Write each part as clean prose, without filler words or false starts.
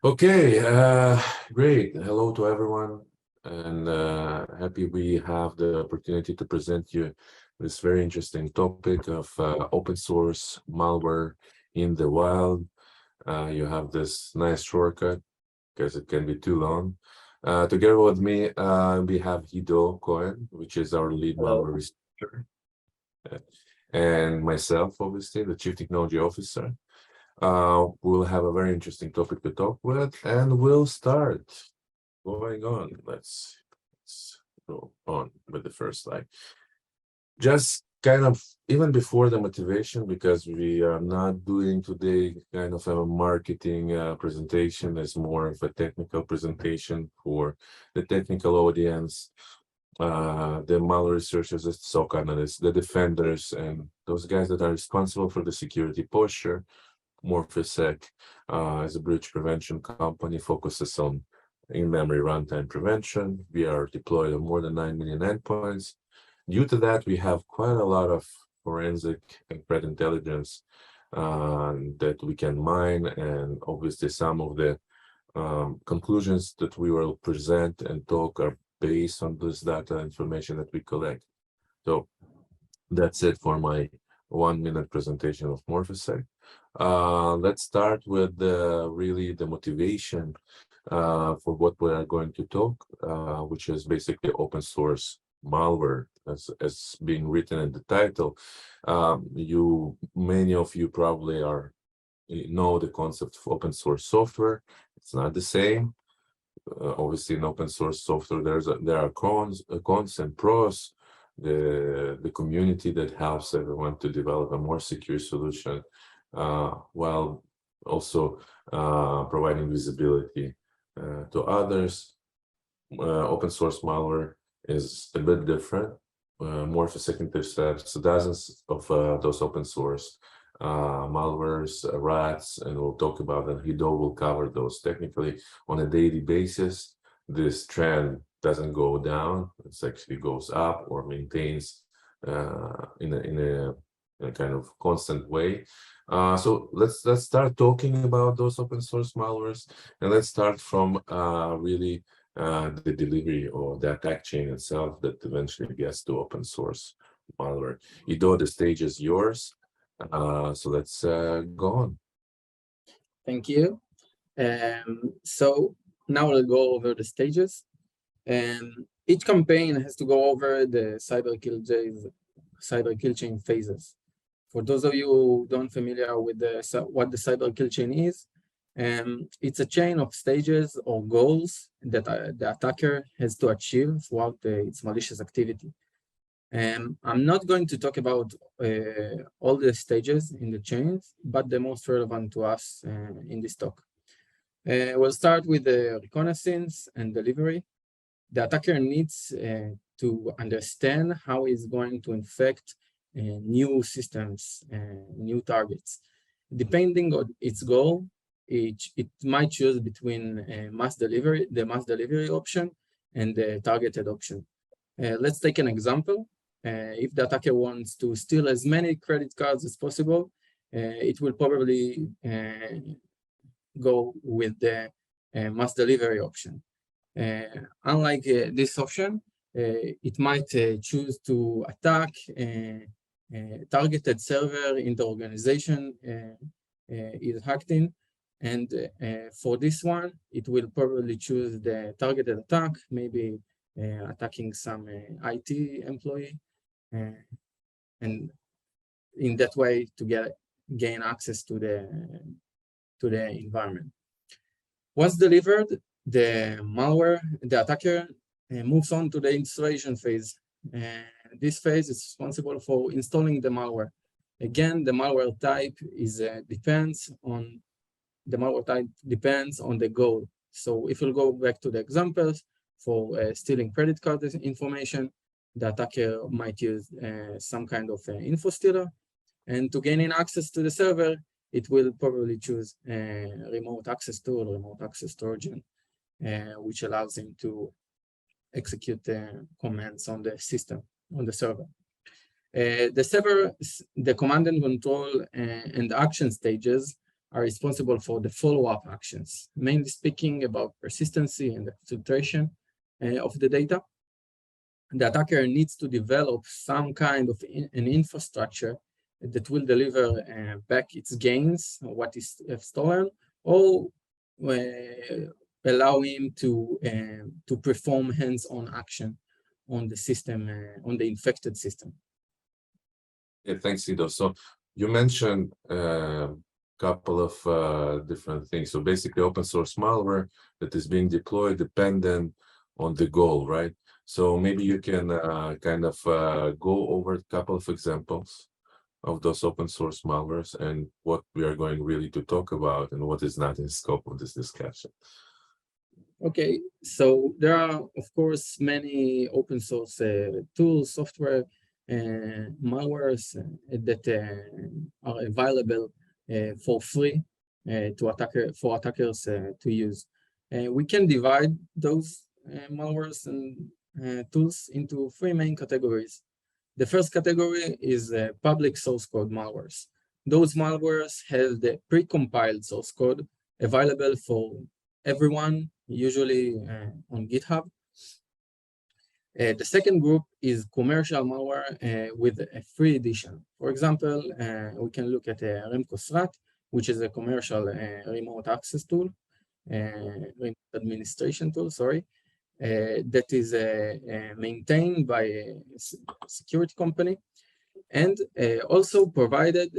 Okay, great. Hello to everyone, and happy we have the opportunity to present you this very interesting topic of open source malware in the wild. You have this nice shortcut because it can be too long. Together with me, we have Hido Cohen, which is our lead Hello. malware researcher, uh, and myself, obviously, the Chief Technology Officer. We'll have a very interesting topic to talk with, and we'll start going on. Let's go on with the first slide. Just kind of even before the motivation, because we are not doing today kind of a marketing presentation, it's more of a technical presentation for the technical audience, the malware researchers, the SOC analysts, the defenders, and those guys that are responsible for the security posture. Morphisec is a breach prevention company, focuses on in-memory runtime prevention. We are deployed on more than 9 million endpoints. Due to that, we have quite a lot of forensic and threat intelligence that we can mine, and obviously some of the conclusions that we will present and talk are based on this data information that we collect. So that's it for my 1-minute presentation of Morphisec. Let's start with really the motivation for what we are going to talk, which is basically open source malware, as being written in the title. Many of you probably know the concept of open source software. It's not the same. Obviously, in open source software, there are cons and pros. The community that helps everyone to develop a more secure solution, while also providing visibility to others. Open source malware is a bit different. Morphisec intercepts dozens of those open source malwares, rats, and we'll talk about them. Hido will cover those technically on a daily basis. This trend doesn't go down; it actually goes up or maintains in a kind of constant way. So let's start talking about those open source malwares, and let's start from really the delivery or the attack chain itself that eventually gets to open source malware. Hido, the stage is yours. So let's go on. Thank you. So now we'll go over the stages. Each campaign has to go over the cyber kill chain phases. For those of you who don't familiar with what the cyber kill chain is, it's a chain of stages or goals that the attacker has to achieve throughout its malicious activity. I'm not going to talk about all the stages in the chains, but the most relevant to us in this talk. We'll start with the reconnaissance and delivery. The attacker needs to understand how he's going to infect new systems, new targets. Depending on its goal, it might choose between the mass delivery option and the targeted option. Let's take an example. If the attacker wants to steal as many credit cards as possible, it will probably go with the mass delivery option. Unlike this option, it might choose to attack a targeted server in the organization is hacked in. And for this one, it will probably choose the targeted attack, maybe attacking some IT employee, and in that way to gain access to the environment. Once delivered, the attacker moves on to the installation phase. This phase is responsible for installing the malware. Again, the malware type depends on the goal. So if we'll go back to the examples for stealing credit card information, the attacker might use some kind of info stealer. And to gain access to the server, it will probably choose a remote access tool, remote access Trojan, which allows him to execute commands on the system, on the server. The command and control and the action stages are responsible for the follow-up actions, mainly speaking about persistency and filtration of the data. The attacker needs to develop some kind of an infrastructure that will deliver back its gains, what is stolen, or allow him to perform hands-on action on the system, on the infected system. Yeah, thanks, Ido. So you mentioned a couple of different things. So basically, open source malware that is being deployed dependent on the goal, right? So maybe you can kind of go over a couple of examples of those open source malwares and what we are going really to talk about and what is not in scope of this discussion. Okay, so there are, of course, many open source tools, software, malwares that are available for free for attackers to use. We can divide those malwares and tools into three main categories. The first category is public source code malwares. Those malwares have the precompiled source code available for everyone, usually on GitHub. The second group is commercial malware with a free edition. For example, we can look at Remco Threat, which is a commercial remote access tool, remote administration tool, sorry, that is maintained by a security company and also provided,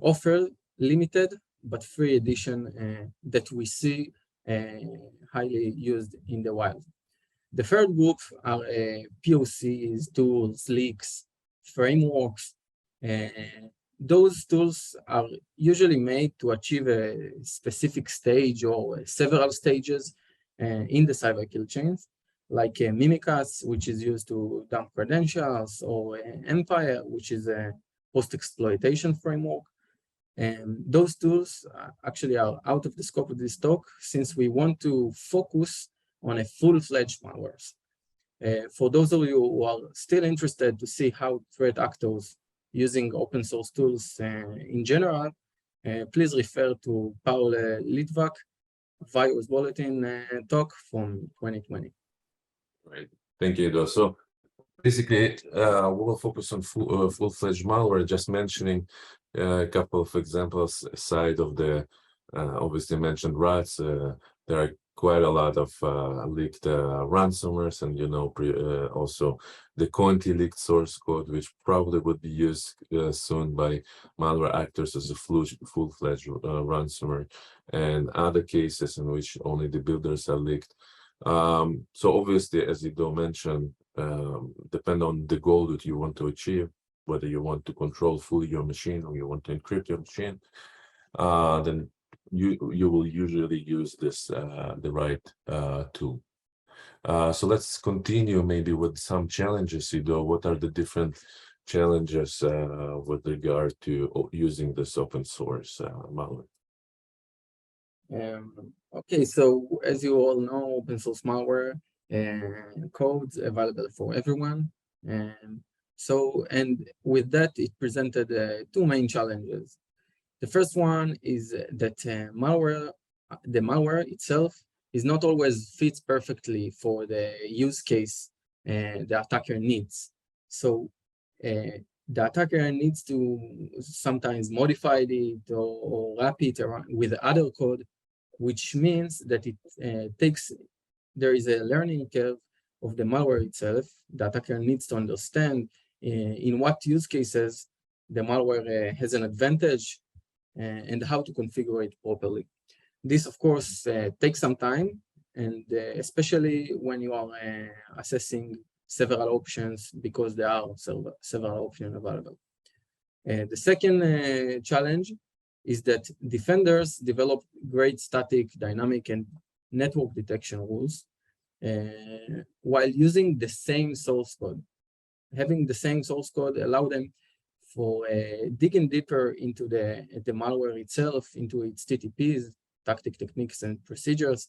offer limited but free edition that we see highly used in the wild. The third group are POCs, tools, leaks, frameworks. Those tools are usually made to achieve a specific stage or several stages in the cyber kill chains, like Mimikatz, which is used to dump credentials, or Empire, which is a post-exploitation framework. And those tools actually are out of the scope of this talk, since we want to focus on a full-fledged malwares. For those of you who are still interested to see how threat actors using open source tools in general, please refer to Paul Litvak Virus Bulletin talk from 2020. Right. Thank you, Ido. So basically, we will focus on full-fledged malware, just mentioning a couple of examples aside of the obviously mentioned rats. There are quite a lot of leaked ransomwares, and also the Conti leaked source code, which probably would be used soon by malware actors as a full-fledged ransomware, and other cases in which only the builders are leaked. So obviously, as Ido mentioned, depend on the goal that you want to achieve, whether you want to control fully your machine or you want to encrypt your machine, then you will usually use this the right tool. So let's continue maybe with some challenges, Ido. What are the different challenges with regard to using this open source malware? Okay, so as you all know, open source malware codes available for everyone. And with that, it presented two main challenges. The first one is that the malware itself is not always fits perfectly for the use case the attacker needs. So the attacker needs to sometimes modify it or wrap it around with other code, which means that there is a learning curve of the malware itself. The attacker needs to understand in what use cases the malware has an advantage and how to configure it properly. This, of course, takes some time, and especially when you are assessing several options, because there are several options available. The second challenge is that defenders develop great static, dynamic, and network detection rules while using the same source code. Having the same source code allow them for digging deeper into the malware itself, into its TTPs, tactic, techniques, and procedures,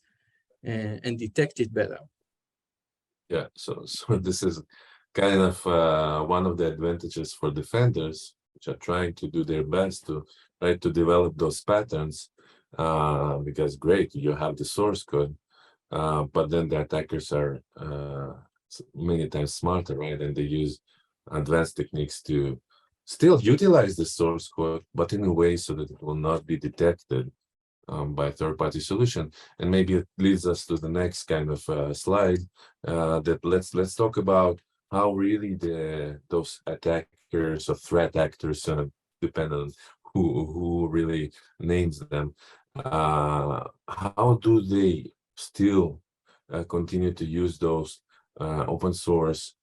and detect it better. Yeah, so this is kind of one of the advantages for defenders, which are trying to do their best to try to develop those patterns, because great, you have the source code, but then the attackers are many times smarter, right? And they use advanced techniques to still utilize the source code, but in a way so that it will not be detected by third-party solution. And maybe it leads us to the next kind of slide, that let's talk about how really those attackers or threat actors, depend on who really names them, how do they still continue to use those open source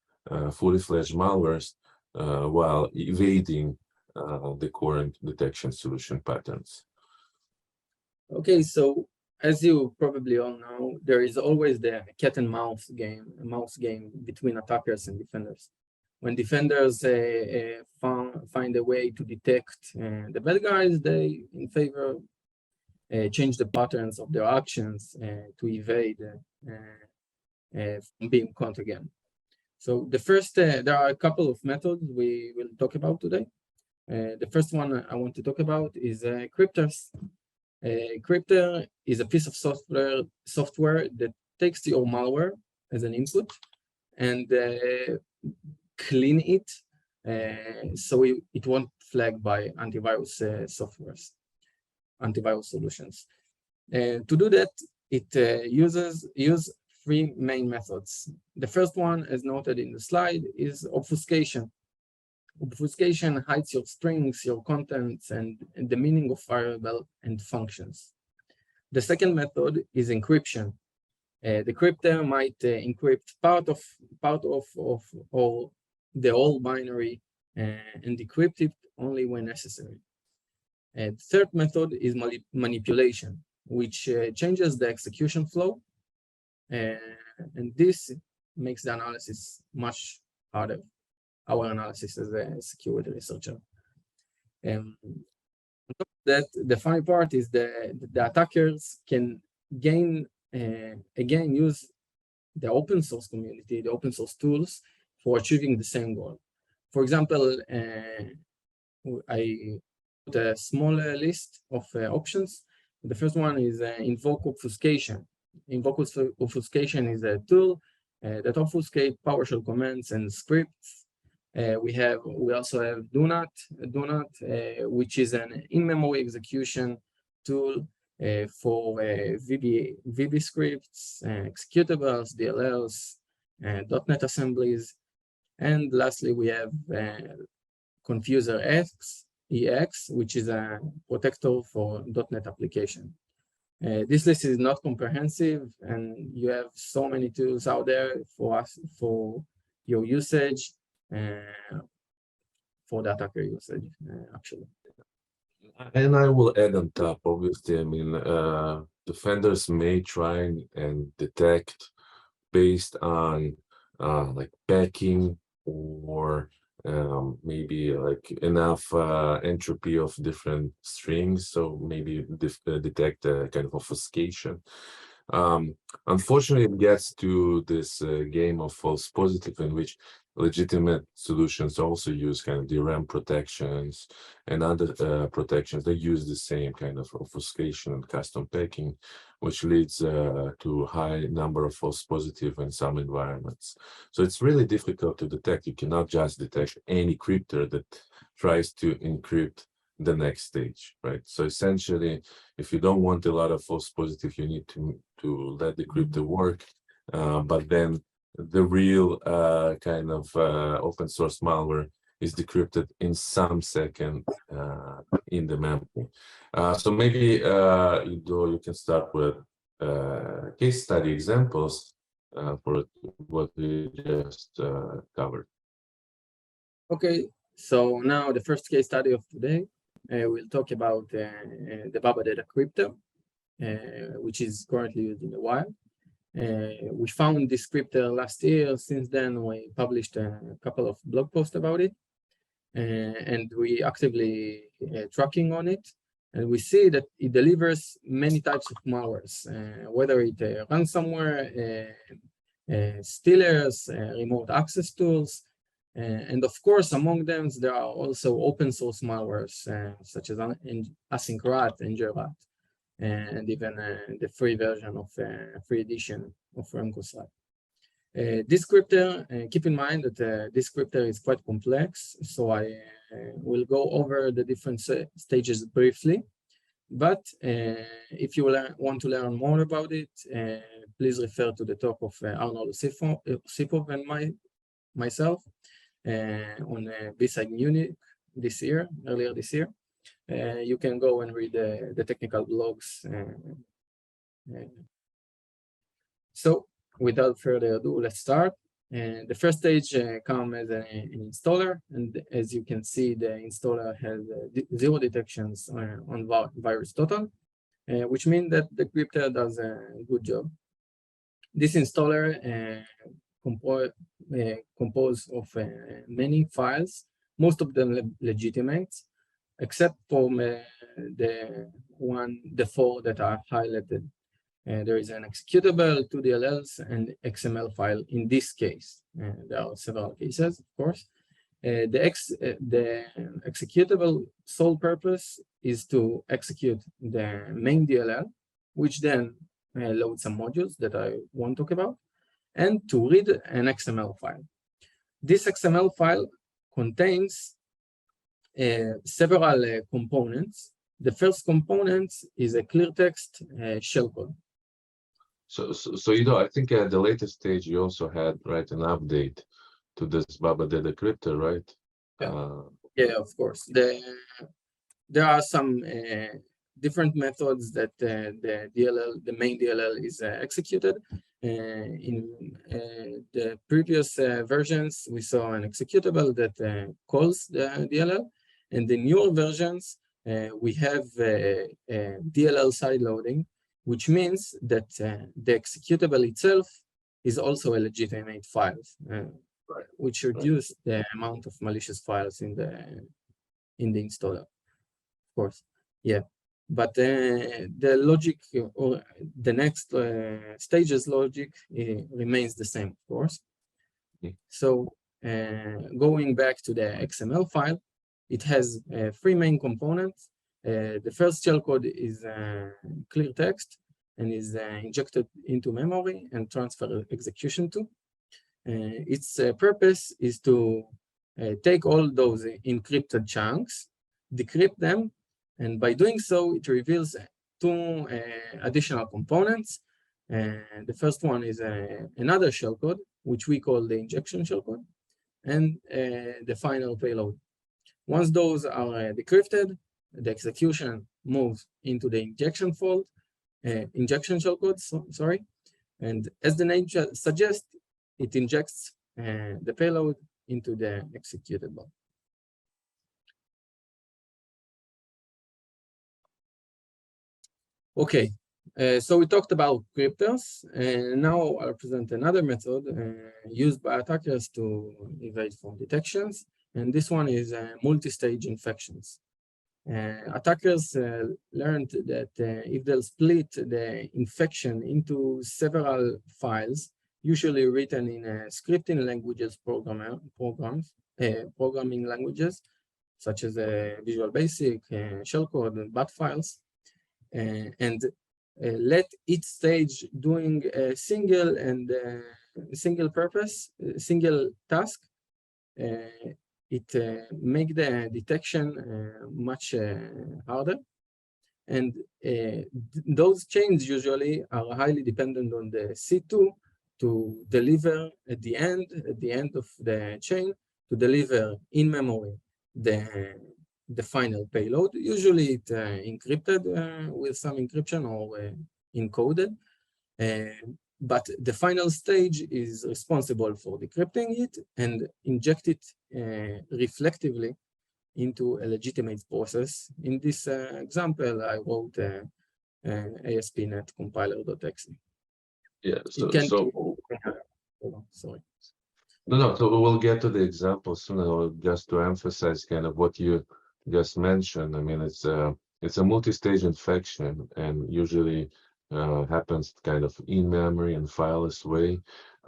fully fledged malwares while evading the current detection solution patterns. Okay, so as you probably all know, there is always the cat and mouse game between attackers and defenders. When defenders find a way to detect the bad guys, they in favor change the patterns of their actions to evade from being caught again. So the first, there are a couple of methods we will talk about today. The first one I want to talk about is cryptors. Cryptor is a piece of software that takes your malware as an input and clean it so it won't flag by antivirus antivirus solutions. To do that, it uses three main methods. The first one, as noted in the slide, is obfuscation. Obfuscation hides your strings, your contents, and the meaning of variable and functions. The second method is encryption. The cryptor might encrypt part of or the whole binary and decrypt it only when necessary. The third method is manipulation, which changes the execution flow, and this makes the analysis much harder. Our analysis as a security researcher. That the funny part is the attackers can again use the open source community, the open source tools for achieving the same goal. For example, I put a small list of options. The first one is invoke obfuscation. Invoke obfuscation is a tool that obfuscates PowerShell commands and scripts. We also have do not, which is an in-memory execution tool for VB scripts, executables, DLLs, .NET assemblies. And lastly, we have Confuser EX, which is a protector for .NET application. This list is not comprehensive, and you have so many tools out there for your usage, for the attacker usage, actually. And I will add on top, obviously, I mean, defenders may try and detect based on like packing or maybe like enough entropy of different strings, so maybe detect a kind of obfuscation. Unfortunately, it gets to this game of false positive, in which legitimate solutions also use kind of DRM protections and other protections. They use the same kind of obfuscation and custom packing, which leads to high number of false positive in some environments. So it's really difficult to detect. You cannot just detect any cryptor that tries to encrypt the next stage, right? So essentially, if you don't want a lot of false positive, you need to let the crypto work, but then the real kind of open source malware is decrypted in some second in the memory. So maybe you can start with case study examples for what we just covered. Okay, so now the first case study of today, we'll talk about the Baba Data crypto, which is currently used in the wild. We found this crypto last year. Since then, we published a couple of blog posts about it, and we actively tracking on it. And we see that it delivers many types of malwares, whether it ransomware, stealers, remote access tools, And of course, among them, there are also open source malwares, such as Asyncrat and Gerat, and even the free version of free edition of Rancosrat. Descriptor, keep in mind that descriptor is quite complex, so I will go over the different stages briefly. But if you want to learn more about it, please refer to the talk of Arnold Osipov and myself on B-side Munich earlier this year. You can go and read the technical blogs. So without further ado, let's start. The first stage comes as an installer, and as you can see, the installer has 0 detections on VirusTotal, which means that the crypter does a good job. This installer composed of many files, most of them legitimate, except for the 4 that are highlighted. There is an executable, 2 DLLs, and XML file in this case. There are several cases, of course. The executable sole purpose is to execute the main DLL, which then loads some modules that I won't talk about, and to read an XML file. This XML file contains several components. The first component is a clear text shellcode. So I think at the latest stage you also had an update to this Baba the decryptor, right? Yeah, of course. There are some different methods that the main DLL is executed. In the previous versions, we saw an executable that calls the DLL, and the newer versions we have DLL side loading, which means that the executable itself is also a legitimate file, which reduces the amount of malicious files in the installer, of course. Yeah, but the logic or the next stages logic remains the same, of course. So going back to the XML file, it has 3 main components. The first shellcode is clear text and is injected into memory and transfer execution to. Its purpose is to take all those encrypted chunks, decrypt them, and by doing so, it reveals 2 additional components. The first one is another shellcode, which we call the injection shellcode, and the final payload. Once those are decrypted, the execution moves into the injection shellcode, sorry. And as the name suggests, it injects the payload into the executable. Okay, so we talked about cryptors, and now I'll present another method used by attackers to evade from detections, and this one is multi-stage infections. Attackers learned that if they'll split the infection into several files, usually written in scripting languages, programming languages, such as Visual Basic, shellcode, and BAT files, and let each stage doing a single task, it make the detection much harder. And those chains usually are highly dependent on the C2 to deliver at the end of the chain, to deliver in memory the final payload. Usually it's encrypted with some encryption or encoded. But the final stage is responsible for decrypting it and inject it reflectively into a legitimate process. In this example, I wrote ASP.NET compiler.exe. Yeah, sorry. No, so we'll get to the example soon. Just to emphasize kind of what you just mentioned. I mean, it's a multi-stage infection, and usually happens kind of in memory and fileless way.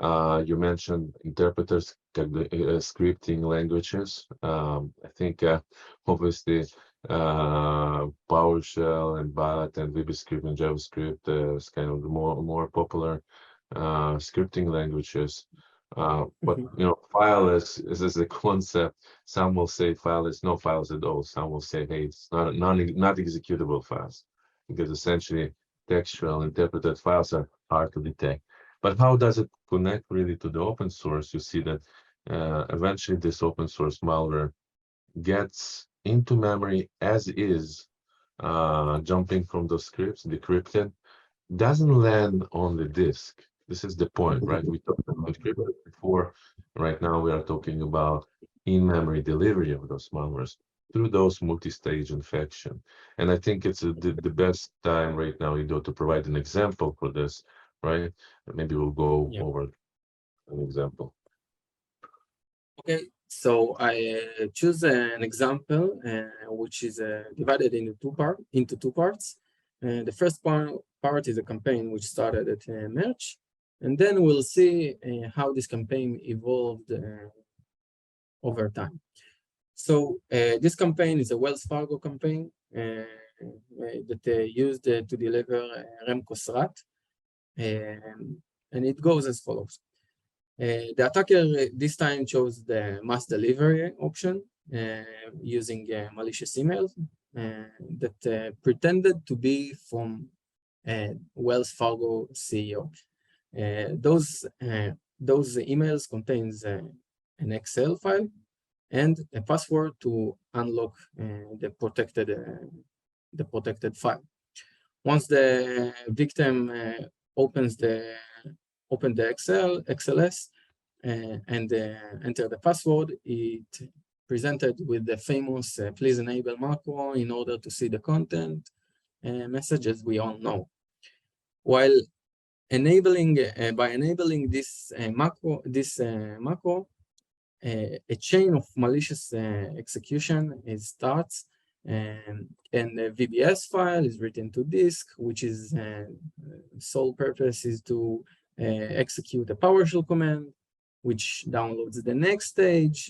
You mentioned interpreters, scripting languages. I think obviously PowerShell and Ballad and VBScript and JavaScript is kind of the more popular scripting languages. But Mhm. you know, fileless is a concept. Some will say fileless, no files at all. Some will say, hey, it's not executable files, because essentially textual interpreted files are hard to detect. But how does it connect really to the open source? You see that eventually this open source malware gets into memory as is, jumping from those scripts, decrypted, doesn't land on the disk. This is the point, right? We talked about encrypted before. Right now, we are talking about in-memory delivery of those malwares through those multi-stage infection. And I think it's the best time right now, Ido, to provide an example for this, right? Maybe we'll go Yeah. over an example. Okay. So I choose an example which is divided into two parts. The first part is a campaign which started at March, and then we'll see how this campaign evolved over time. So this campaign is a Wells Fargo campaign that they used to deliver Remco Srat, and it goes as follows. The attacker this time chose the mass delivery option using malicious emails that pretended to be from Wells Fargo CEO. Those emails contains an Excel file and a password to unlock the protected file. Once the victim opens the XLS and enter the password, it presented with the famous please enable macro in order to see the content messages we all know. While by enabling this macro, a chain of malicious execution starts, and the VBS file is written to disk, which is sole purpose is to execute a PowerShell command, which downloads the next stage,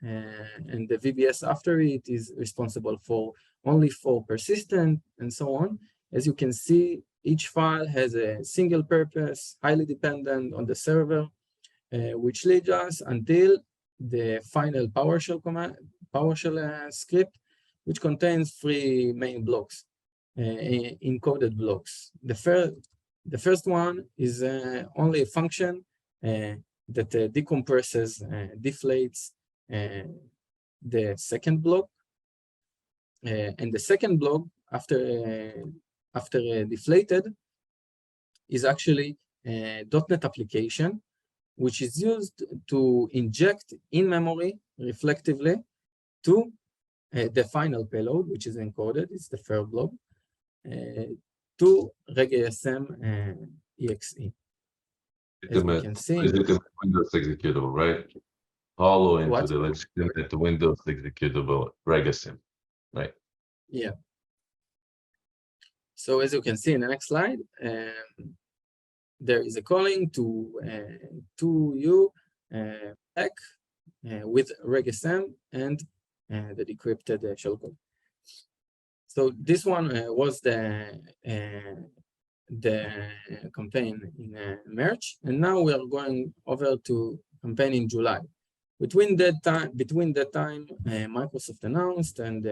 and the VBS after it is responsible for only for persistent and so on. As you can see, each file has a single purpose, highly dependent on the server, which leads us until the final PowerShell script, which contains three main blocks, encoded blocks. The first one is only a function that decompresses, deflates the second block, and the second block after deflated is actually a .NET application, which is used to inject in memory reflectively to the final payload, which is encoded, it's the third block, to regsm exe. As we can see, Is it a Windows executable, right? Hollow into what? the legitimate Windows executable regsym, right? Yeah. So as you can see in the next slide, there is a calling to you back with regsm and the decrypted shellcode. So this one was the campaign in March, and now we are going over to campaign in July. Between that time, Microsoft announced and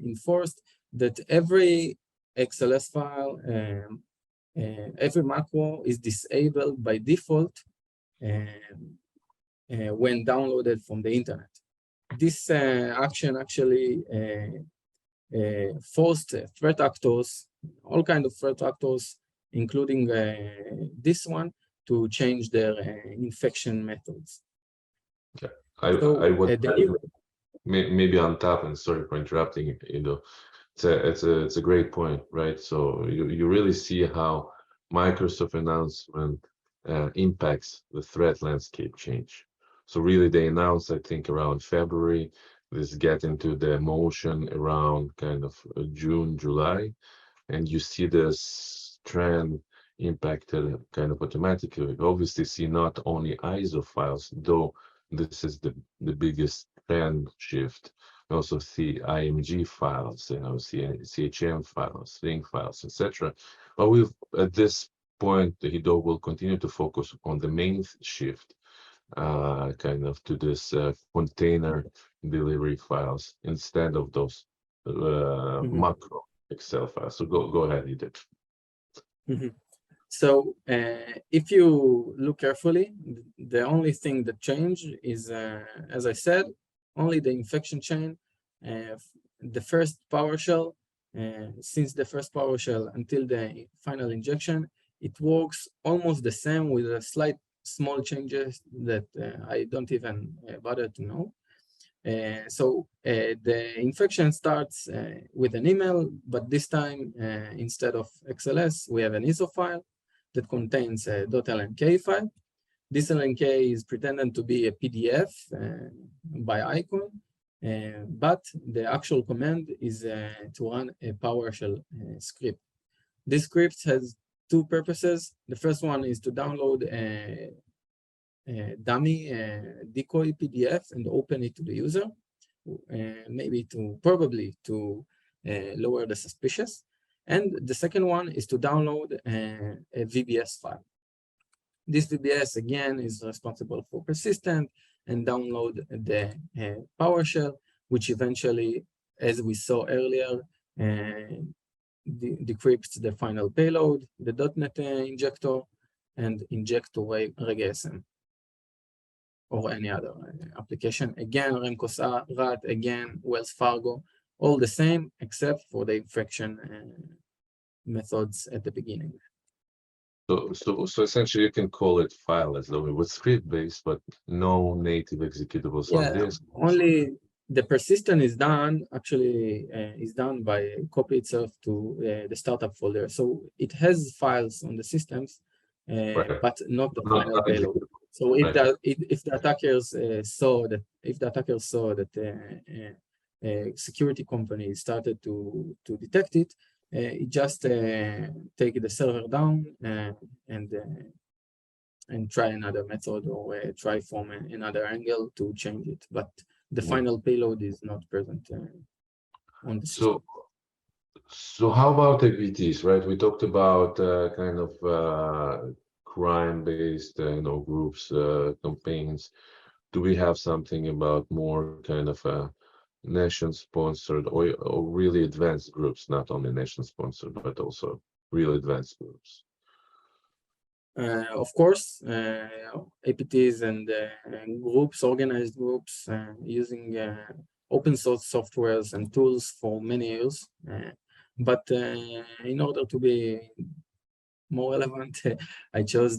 enforced that every XLS file, every macro is disabled by default when downloaded from the internet. This action actually forced threat actors, all kinds of threat actors, including this one, to change their infection methods. Okay. So I would maybe on top, and sorry for interrupting, you know, it's a great point, right? So you really see how Microsoft announcement impacts the threat landscape change. So really they announced, I think, around February, this get into the motion around kind of June, July, and you see this trend impacted kind of automatically. We obviously see not only ISO files, though this is the biggest trend shift. We also see IMG files, CHM files, link files, etc. But at this point, Hiddo will continue to focus on the main shift, kind of to this container delivery files instead of those macro Excel files. So go ahead, Hiddo. So if you look carefully, the only thing that changed is, as I said, only the infection chain. The first PowerShell, since the first PowerShell until the final injection, it works almost the same with a slight small changes that I don't even bother to know. So the infection starts with an email, but this time instead of XLS, we have an ISO file that contains a .lnk file. This LNK is pretended to be a PDF by icon, but the actual command is to run a PowerShell script. This script has two purposes. The first one is to download a dummy decoy PDF and open it to the user, probably to lower the suspicious. And the second one is to download a VBS file. This VBS, again, is responsible for persistent and download the PowerShell, which eventually, as we saw earlier, decrypts the final payload, the .NET injector, and inject to regsm or any other application. Again, Remcos RAT, again, Wells Fargo, all the same, except for the infection methods at the beginning. So essentially, you can call it file as though it was script-based, but no native executables on this. Only the persistent is done, actually is done by copy itself to the startup folder. So it has files on the systems, but not the final payload. So if the attackers saw that a security company started to detect it, it just take the server down and try another method or try from another angle to change it. But the final payload is not present on the system. So how about activities, right? We talked about kind of crime-based, groups, campaigns. Do we have something about more kind of nation-sponsored or really advanced groups, not only nation-sponsored, but also really advanced groups? Of course, APTs and groups, organized groups, using open source softwares and tools for many years. But in order to be more relevant, I chose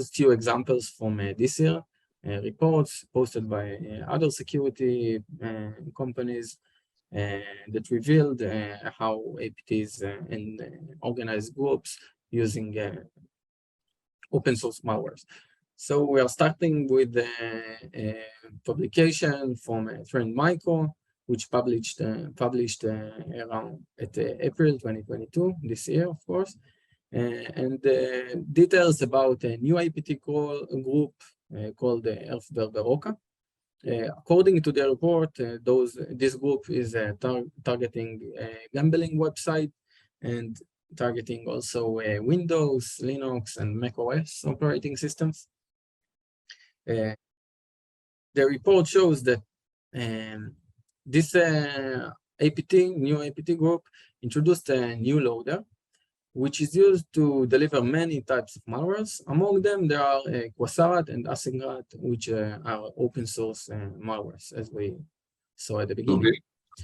few examples from this year, reports posted by other security companies that revealed how APTs and organized groups using open source malwares. So we are starting with a publication from Trend Micro, which published around April 2022, this year, of course, and details about a new APT group called Elfberger Roca. According to the report, this group is targeting a gambling website and targeting also Windows, Linux, and Mac OS operating systems. The report shows that this new APT group introduced a new loader, which is used to deliver many types of malwares. Among them, there are Quassarat and Asingrat, which are open source malwares, as we saw at the beginning.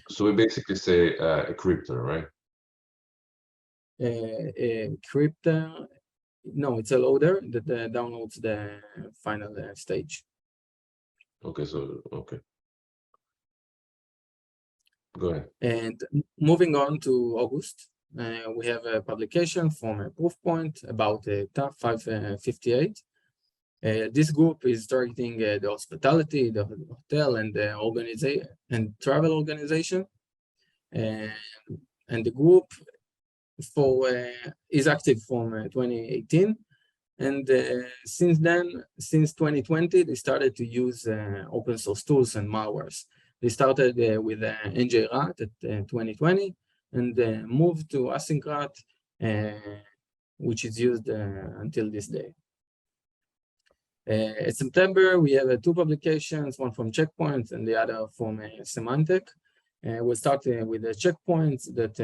So we basically say a crypter, right? A crypter, no, it's a loader that downloads the final stage. Okay, okay. Go ahead. And moving on to August, we have a publication from a Proofpoint about TAP 558. This group is targeting the hospitality, the hotel, and the organization and travel organization. And the group is active from 2018. And since then, since 2020, they started to use open source tools and malwares. They started with NJRAT at 2020 and moved to Asyncrat, which is used until this day. In September, we have two publications, one from Checkpoint and the other from Symantec. We'll start with the Checkpoints that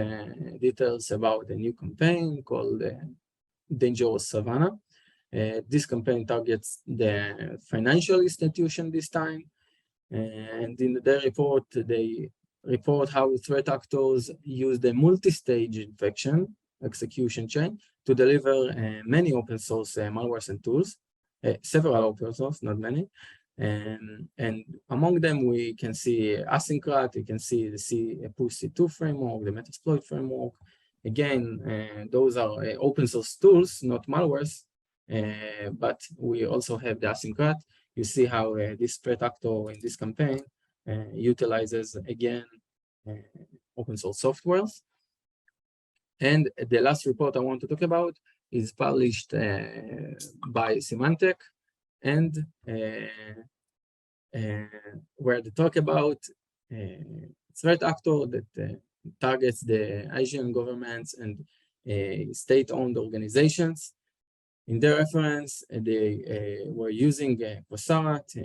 details about a new campaign called Dangerous Savannah. This campaign targets the financial institution this time. And in their report, they report how threat actors use the multi-stage infection execution chain to deliver many open source malwares and tools. Several open source, not many. And among them, we can see Asyncrat, you can see the push C2 framework, the Metasploit framework. Again, those are open source tools, not malwares, but we also have the Asyncrat. You see how this threat actor in this campaign utilizes, again, open source softwares. And the last report I want to talk about is published by Symantec, and where they talk about threat actor that targets the Asian governments and state-owned organizations. In their reference, they were using Quassarat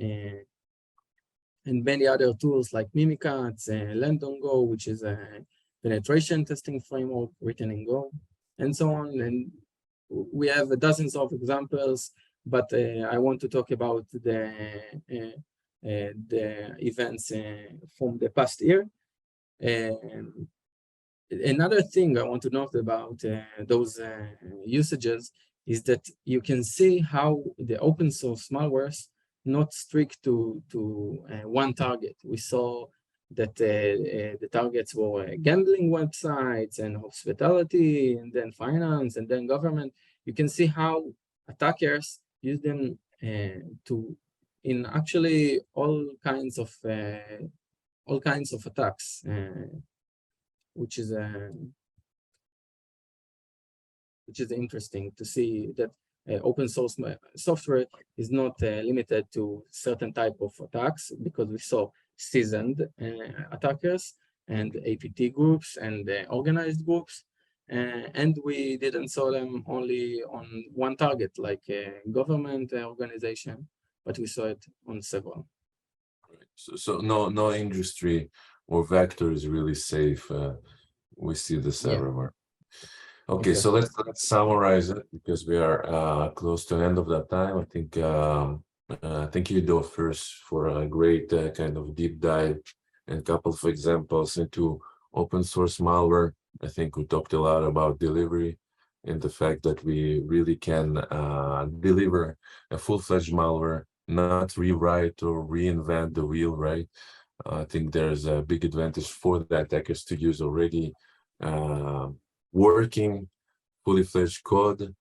and many other tools like Mimikatz, Land-on-Go, which is a penetration testing framework written in Go, and so on. And we have dozens of examples, but I want to talk about the events from the past year. Another thing I want to note about those usages is that you can see how the open source malwares not strict to one target. We saw that the targets were gambling websites and hospitality, and then finance, and then government. You can see how attackers use them in actually all kinds of attacks, which is interesting to see that open source software is not limited to certain type of attacks, because we saw seasoned attackers and APT groups and organized groups, and we didn't saw them only on one target like a government organization, but we saw it on several. So no industry or vector is really safe. We see this everywhere. Okay, Exactly. so let's summarize it, because we are close to the end of that time. I think thank you, Ido, first for a great kind of deep dive and a couple of examples into open source malware. I think we talked a lot about delivery and the fact that we really can deliver a full-fledged malware, not rewrite or reinvent the wheel, right? I think there's a big advantage for the attackers to use already working fully fledged code.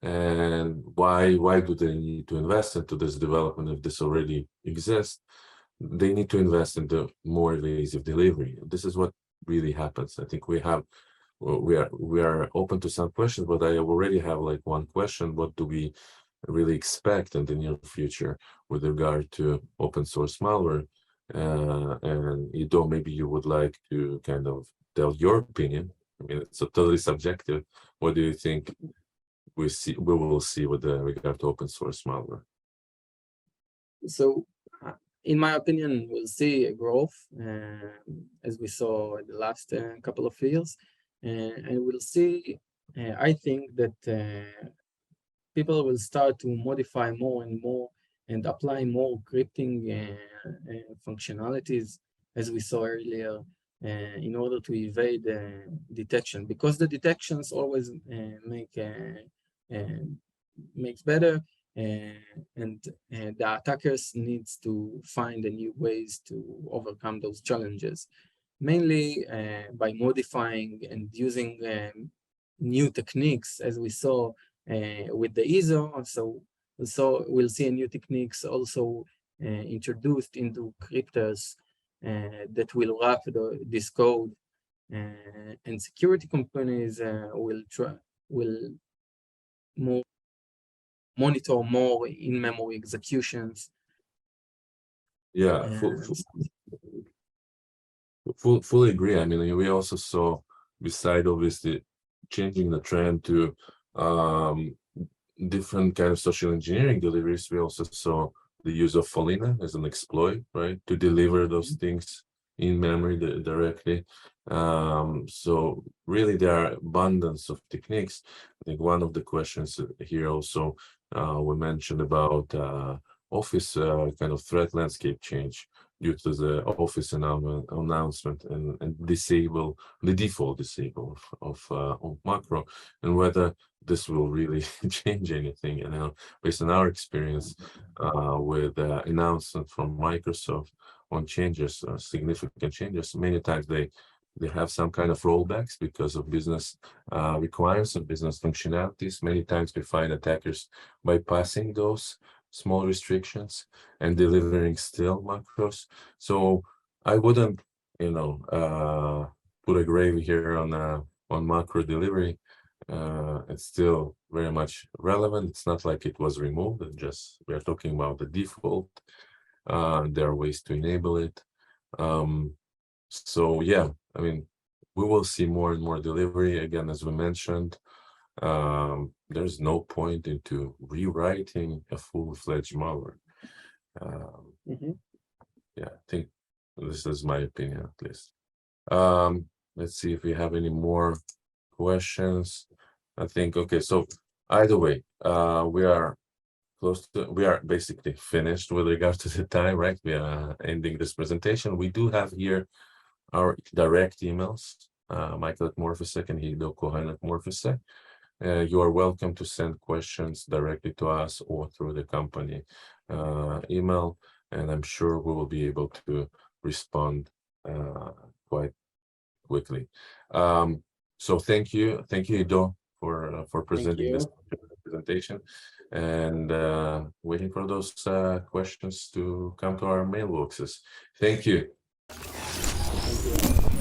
And why do they need to invest into this development if this already exists? They need to invest in the more evasive delivery. This is what really happens. I think we are open to some questions, but I already have like one question: what do we really expect in the near future with regard to open source malware? And Ido, maybe you would like to kind of tell your opinion. I mean, it's totally subjective. What do you think we will see with regard to open source malware? So, in my opinion, we'll see a growth as we saw in the last couple of years, and we'll see. I think that people will start to modify more and more and apply more encrypting functionalities, as we saw earlier, in order to evade detection, because the detections always makes better, and the attackers needs to find new ways to overcome those challenges, mainly by modifying and using new techniques, as we saw with the ISO. So we'll see new techniques also introduced into cryptors that will wrap this code And security companies will monitor more in-memory executions. Yeah, fully agree. I mean, we also saw, beside obviously changing the trend to different kind of social engineering deliveries, we also saw the use of Folina as an exploit, right, to deliver those things in memory directly. So really, there are abundance of techniques. I think one of the questions here also we mentioned about Office kind of threat landscape change due to the Office announcement and disable the default disable of macro, and whether this will really change anything. And based on our experience with announcement from Microsoft on changes, significant changes, many times they have some kind of rollbacks because of business requirements and business functionalities. Many times we find attackers bypassing those small restrictions and delivering still macros. So I wouldn't, put a grave here on macro delivery. It's still very much relevant. It's not like it was removed. It's just we are talking about the default. There are ways to enable it. So yeah, I mean, we will see more and more delivery again, as we mentioned. There's no point into rewriting a full-fledged malware. Yeah, I think this is my opinion at least. Let's see if we have any more questions. I think okay. So either way, we are basically finished with regard to the time, right? We are ending this presentation. We do have here our direct emails, Michael at Morphisec and Hido Cohen at Morphisec. You are welcome to send questions directly to us or through the company email, and I'm sure we will be able to respond quite quickly. So thank you, Hido, for presenting this presentation, and waiting for those questions to come to our mailboxes. Thank you. Thank you.